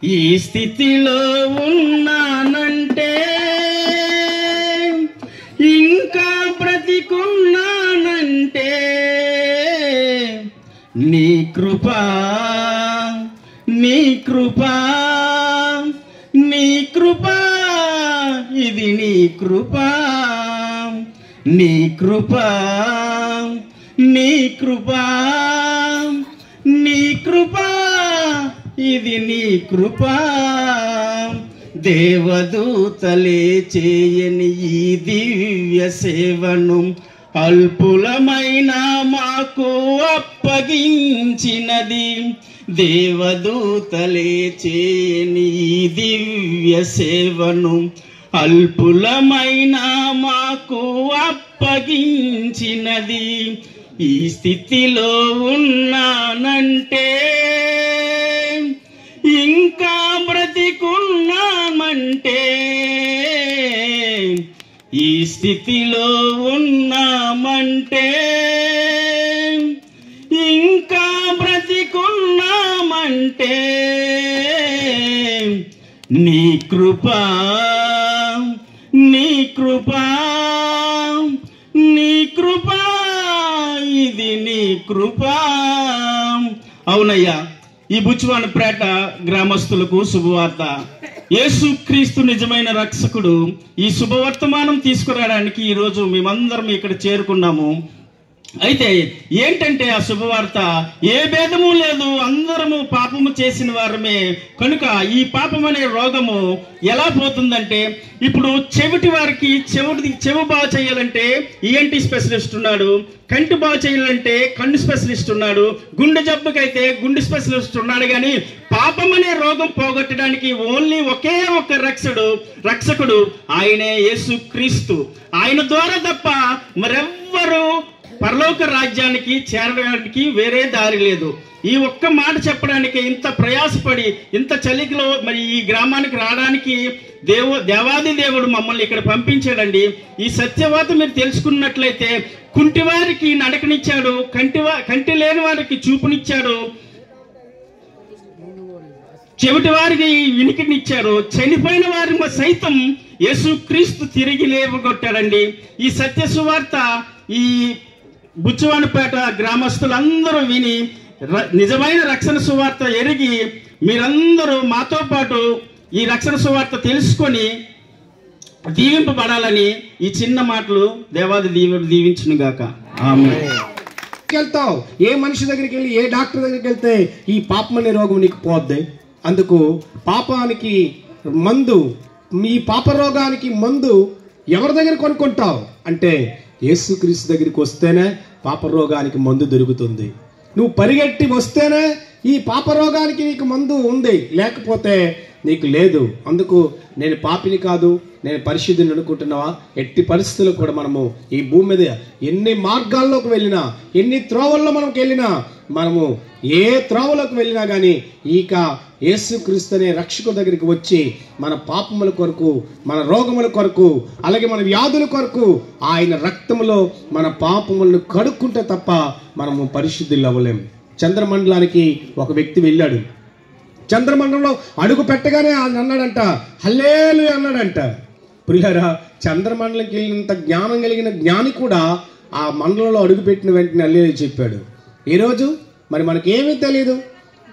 ఈ స్థితిలో ఉన్నానంటే, ఇంకా బ్రతికున్నానంటే నీ కృపా, నీ కృపా, నీ కృపా, ఇది నీ కృపా, నీ కృపా, నీ కృపా, నీ కృపా, ఇది నీ కృపా. దేవదూతలే చేయని ఈ దివ్య సేవను అల్పులమైన మాకు అప్పగించినది. దేవదూతలే చేయని ఈ దివ్య సేవను అల్పులమైన మాకు అప్పగించినది. ఈ స్థితిలో ఉన్నానంటే, ఇంకా బ్రతికున్నామంటే, ఈ స్థితిలో ఉన్నామంటే, ఇంకా బ్రతికున్నామంటే నీ కృపా, నీ కృపా, నీ కృపా, ఇది నీ కృపా. అవునయ్యా, ఈ బుచ్చివానిపేట గ్రామస్తులకు శుభవార్త. యేసుక్రీస్తు నిజమైన రక్షకుడు. ఈ శుభవర్తమానం తీసుకురావడానికి ఈరోజు మేమందరం ఇక్కడ చేరుకున్నాము. అయితే ఏంటంటే ఆ శుభవార్త, ఏ భేదము లేదు, అందరము పాపము చేసిన వారమే. కనుక ఈ పాపం అనే రోగము ఎలా పోతుందంటే, ఇప్పుడు చెవిటి వారికి చెవి బాగు చేయాలంటే ఈఎన్టీ స్పెషలిస్ట్ ఉన్నాడు, కంటి బాగు చేయాలంటే కన్ను స్పెషలిస్ట్ ఉన్నాడు, గుండె జబ్బుకైతే గుండె స్పెషలిస్ట్ ఉన్నాడు. కానీ పాపం అనే రోగం పోగొట్టడానికి ఓన్లీ ఒకే ఒక రక్షకుడు, ఆయనే యేసుక్రీస్తు. ఆయన ద్వారా తప్ప మరెవ్వరూ పరలోక రాజ్యానికి చేరడానికి వేరే దారి లేదు. ఈ ఒక్క మాట చెప్పడానికి ఇంత ప్రయాసపడి ఇంత చలికిలో మరి ఈ గ్రామానికి రావడానికి దేవాది దేవుడు మమ్మల్ని ఇక్కడ పంపించాడండి. ఈ సత్యవాత మీరు తెలుసుకున్నట్లయితే కుంటి వారికి నడకనిచ్చాడు, కంటి లేని వారికి చూపునిచ్చాడు, చెవిటి వారికి వినికినిచ్చాడు, చనిపోయిన వారిని సైతం యేసుక్రీస్తు తిరిగి లేవగొట్టాడండి. ఈ సత్య సువార్త ఈ బుచ్చివానిపేట గ్రామస్తులందరూ విని నిజమైన రక్షణ సువార్త ఎరిగి మీరందరూ మాతో పాటు ఈ రక్షణ సువార్త తెలుసుకొని దీవింపబడాలని ఈ చిన్న మాటలు దేవాది దేవుడు దీవించును గాక. ఆమేన్. వెళ్తావు, ఏ మనిషి దగ్గరికి వెళ్ళి, ఏ డాక్టర్ దగ్గరికి వెళ్తే ఈ పాపం అనే రోగం నీకు పోద్ది. అందుకు పాపానికి మందు, మీ పాప రోగానికి మందు ఎవరి దగ్గర కొనుక్కుంటావు అంటే యేసుక్రీస్తు దగ్గరికి వస్తేనే పాప రోగానికి మందు దొరుకుతుంది. నువ్వు పరిగెట్టి వస్తేనే ఈ పాప రోగానికి నీకు మందు ఉంది, లేకపోతే నీకు లేదు. అందుకు నేను పాపిని కాదు, నేను పరిశుద్ధిని అనుకుంటున్నావా? ఎట్టి పరిస్థితుల్లో కూడా మనము ఈ భూమి మీద ఎన్ని మార్గాల్లోకి వెళ్ళినా, ఎన్ని త్రోవల్లో మనకు వెళ్ళినా, మనము ఏ త్రోవలోకి వెళ్ళినా కానీ ఇక యేసుక్రీస్తు అనే రక్షకుడి దగ్గరికి వచ్చి మన పాపముల కొరకు, మన రోగముల కొరకు, అలాగే మన వ్యాధుల కొరకు ఆయన రక్తములో మన పాపములను కడుక్కుంటే తప్ప మనము పరిశుద్ధులు అవ్వలేము. చంద్రమండలానికి ఒక వ్యక్తి వెళ్ళాడు. చంద్రమండలంలో అడుగు పెట్టగానే ఆయన అన్నాడంట, హల్లేలూయా అన్నాడంట. ప్రియులారా, చంద్రమండలంకి వెళ్ళినంత జ్ఞానం కలిగిన జ్ఞాని కూడా ఆ మండలంలో అడుగుపెట్టిన వెంటనే హల్లేలూయా చెప్పాడు. ఈరోజు మరి మనకేమీ తెలియదు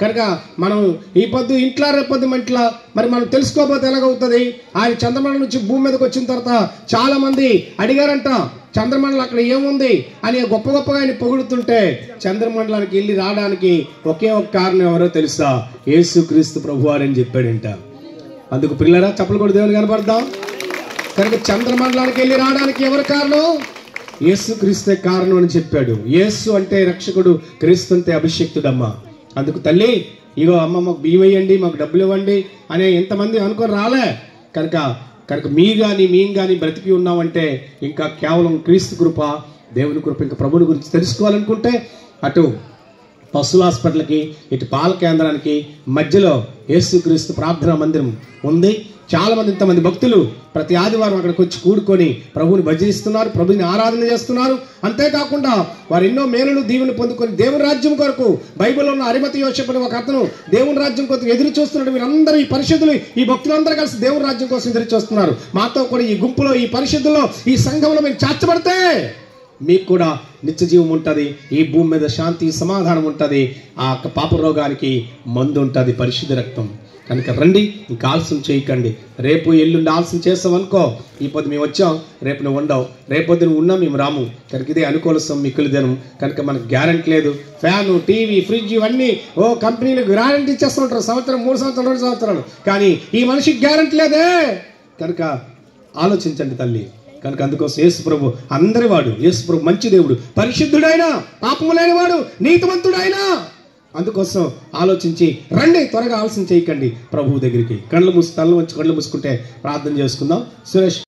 కనుక మనం ఈ పొద్దు ఇంట్లో రేపొద్దు మంట్లా మరి మనం తెలుసుకోకపోతే ఎలాగవుతుంది? ఆయన చంద్రమండలం నుంచి భూమి మీదకి వచ్చిన తర్వాత చాలా మంది అడిగారంట, చంద్రమండలం అక్కడ ఏముంది అని గొప్పగా ఆయన పొగుడుతుంటే చంద్రమండలానికి వెళ్ళి రావడానికి ఒకే ఒక కారణం ఎవరో తెలుసా? యేసుక్రీస్తు ప్రభువారని చెప్పాడంట. అందుకు పిల్లరా చప్పలు కూడా దేవుని కనపడదాం. కనుక చంద్రమండలానికి వెళ్ళి రావడానికి ఎవరు కారణం? యేసుక్రీస్తే కారణం అని చెప్పాడు. యేసు అంటే రక్షకుడు, క్రీస్తు అంటే అభిషేక్తుడమ్మ. అందుకు తల్లి, ఇగో అమ్మ మాకు బియ్యం వేయండి, మాకు డబ్బులు ఇవ్వండి అనే ఎంతమంది అనుకొని రాలే. కనుక మేము కానీ బ్రతికి ఉన్నామంటే ఇంకా కేవలం క్రీస్తు కృప, దేవుని కృప. ఇంకా ప్రభుని గురించి తెలుసుకోవాలనుకుంటే అటు పశువుల హాస్పిటల్కి, ఇటు పాల కేంద్రానికి మధ్యలో యేసుక్రీస్తు ప్రార్థనా మందిరం ఉంది. చాలా మంది, ఇంతమంది భక్తులు ప్రతి ఆదివారం అక్కడికి వచ్చి కూడుకొని ప్రభువుని భజిస్తున్నారు, ప్రభుని ఆరాధన చేస్తున్నారు. అంతేకాకుండా వారు ఎన్నో మేలులు దీవెని పొందుకొని దేవుని రాజ్యం కొరకు, బైబిల్లో ఉన్న అరిమతి యోసేపు అనే ఒక అతను దేవుని రాజ్యం కొరకు ఎదురు చూస్తున్నాడు. వీరందరూ, ఈ పరిశుద్ధులు, ఈ భక్తులందరూ కలిసి దేవుని రాజ్యం కోసం ఎదురు చూస్తున్నారు. మాతో కూడా ఈ గుంపులో, ఈ పరిశుద్ధుల్లో, ఈ సంఘంలో మీరు చేర్చబడితే మీకు కూడా నిత్య జీవం ఉంటుంది. ఈ భూమి మీద శాంతి సమాధానం ఉంటుంది. ఆ పాప రోగానికి మందు ఉంటుంది, పరిశుద్ధ రక్తం. కనుక రండి, ఇంకా ఆలస్యం చేయకండి. రేపు ఎల్లుండి ఆలస్యం చేస్తామనుకో, ఈ పొద్దు మేము వచ్చాం, రేపు నువ్వు ఉండవు, రేపొద్దు నువ్వు ఉన్నా మేము రాము. కనుక ఇదే అనుకూలసం, మిక్కులు దినం. కనుక మనకు గ్యారెంటీ లేదు. ఫ్యాను, టీవీ, ఫ్రిడ్జ్ ఇవన్నీ కంపెనీలకు గ్యారెంటీ ఇచ్చేస్తుంటారు, సంవత్సరం, 3 సంవత్సరాలు, 2 సంవత్సరాలు. కానీ ఈ మనిషికి గ్యారెంటీ లేదే. కనుక ఆలోచించండి తల్లి. కనుక అందుకోసం యేసు ప్రభు అందరి వాడు, యేసు ప్రభు మంచి దేవుడు, పరిశుద్ధుడైన, పాపములైన వాడు, నీతిమంతుడైన. అందుకోసం ఆలోచించి రండి, త్వరగా ఆలస్యం చేయకండి ప్రభువు దగ్గరికి. కళ్ళు మూసి, తల వచ్చి కళ్ళు మూసుకుంటే ప్రార్థన చేసుకుందాం. సురేష్.